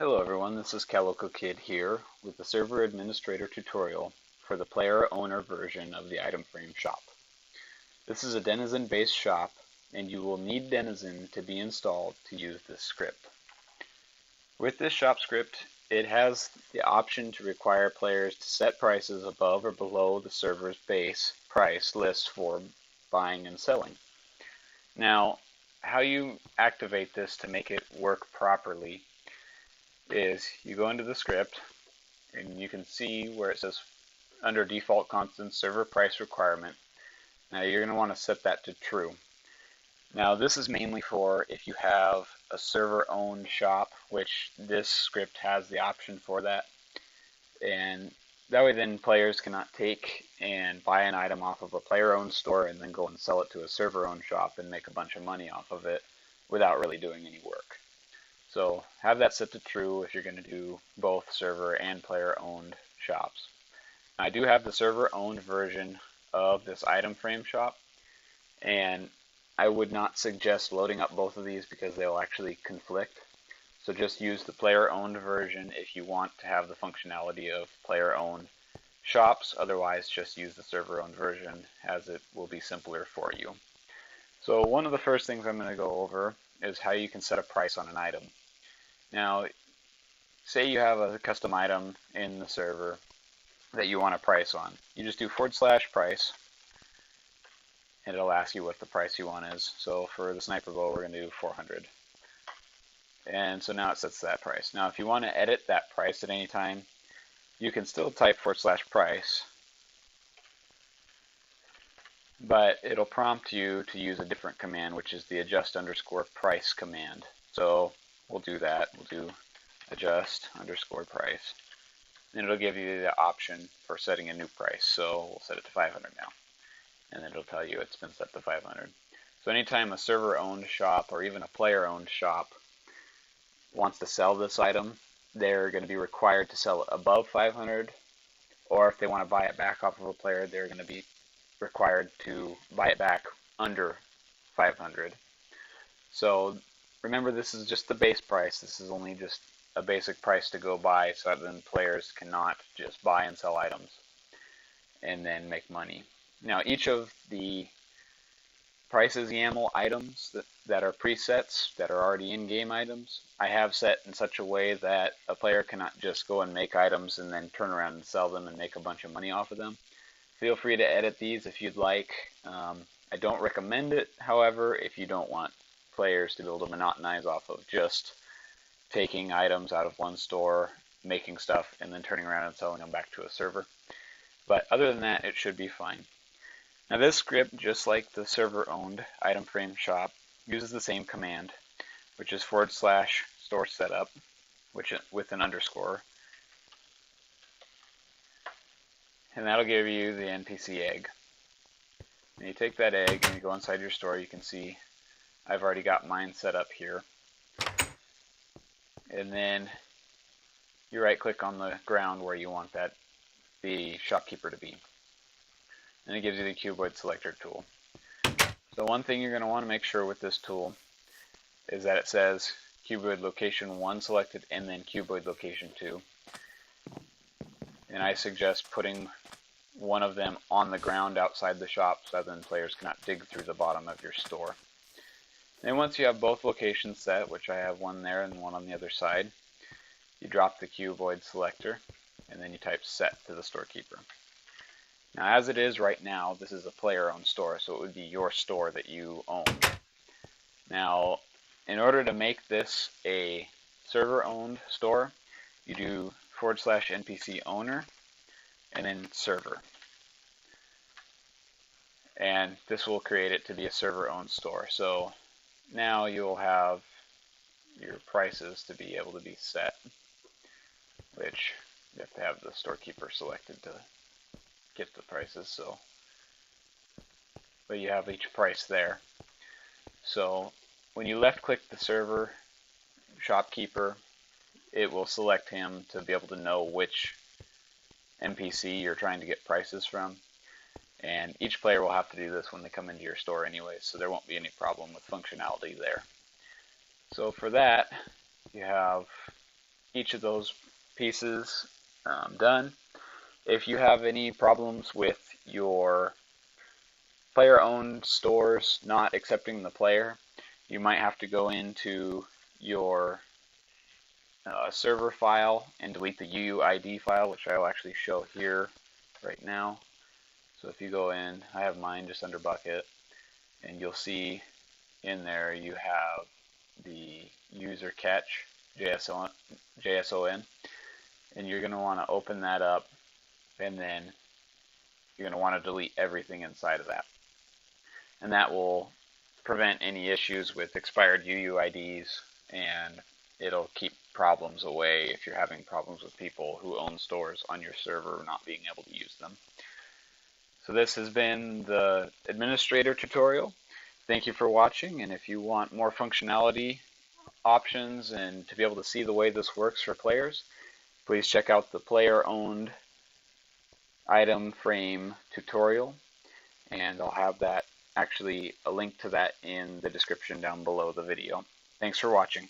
Hello everyone, this is Calico Kid here with the Server Administrator tutorial for the player owner version of the item frame shop. This is a Denizen based shop and you will need Denizen to be installed to use this script. With this shop script, it has the option to require players to set prices above or below the server's base price list for buying and selling. Now, how you activate this to make it work properly is you go into the script and you can see where it says under default constant server price requirement. Now you're going to want to set that to true. Now this is mainly for if you have a server owned shop, which this script has the option for that, and that way then players cannot take and buy an item off of a player owned store and then go and sell it to a server owned shop and make a bunch of money off of it without really doing any work. So have that set to true if you're going to do both server and player owned shops. Now, I do have the server owned version of this item frame shop, and I would not suggest loading up both of these because they will actually conflict. So just use the player owned version if you want to have the functionality of player owned shops. Otherwise, just use the server owned version as it will be simpler for you. So one of the first things I'm going to go over is how you can set a price on an item. Now, say you have a custom item in the server that you want a price on. You just do /price, and it'll ask you what the price you want is. So for the sniper bow, we're going to do 400. And so now it sets that price. Now, if you want to edit that price at any time, you can still type /price, but it'll prompt you to use a different command, which is the adjust_price command. So we'll do that. We'll do adjust_price. And it'll give you the option for setting a new price. So we'll set it to 500 now. And then it'll tell you it's been set to 500. So anytime a server-owned shop or even a player-owned shop wants to sell this item, they're going to be required to sell it above 500. Or if they want to buy it back off of a player, they're going to be required to buy it back under 500. So remember, this is just the base price. This is only just a basic price to go by, so that then players cannot just buy and sell items and then make money. Now, each of the prices YAML items that are presets, that are already in-game items, I have set in such a way that a player cannot just go and make items and then turn around and sell them and make a bunch of money off of them. Feel free to edit these if you'd like. I don't recommend it, however, if you don't want players to be able to monetize off of just taking items out of one store, making stuff, and then turning around and selling them back to a server. But other than that, it should be fine. Now this script, just like the server-owned item frame shop, uses the same command, which is /store setup, which with an underscore. And that'll give you the NPC egg. And you take that egg and you go inside your store. You can see I've already got mine set up here. And then you right click on the ground where you want the shopkeeper to be. And it gives you the cuboid selector tool. So one thing you're going to want to make sure with this tool is that it says cuboid location 1 selected and then cuboid location 2. And I suggest putting one of them on the ground outside the shop so that then players cannot dig through the bottom of your store. Then once you have both locations set, which I have one there and one on the other side, you drop the cuboid selector and then you type set to the storekeeper. Now as it is right now, this is a player-owned store, so it would be your store that you own. Now in order to make this a server-owned store, you do /NPC owner and then server. And this will create it to be a server-owned store. So now you'll have your prices to be able to be set, which you have to have the storekeeper selected to get the prices. So, but you have each price there. So when you left click the server shopkeeper, it will select him to be able to know which NPC you're trying to get prices from. And each player will have to do this when they come into your store anyway, so there won't be any problem with functionality there. So for that, you have each of those pieces done. If you have any problems with your player-owned stores not accepting the player, you might have to go into your server file and delete the UUID file, which I will actually show here right now. So if you go in, I have mine just under bucket, and you'll see in there you have the user catch JSON, and you're going to want to open that up, and then you're going to want to delete everything inside of that. And that will prevent any issues with expired UUIDs, and it'll keep problems away if you're having problems with people who own stores on your server not being able to use them. So this has been the administrator tutorial. Thank you for watching, and if you want more functionality options and to be able to see the way this works for players, please check out the player-owned item frame tutorial, and I'll have that actually a link to that in the description down below the video. Thanks for watching.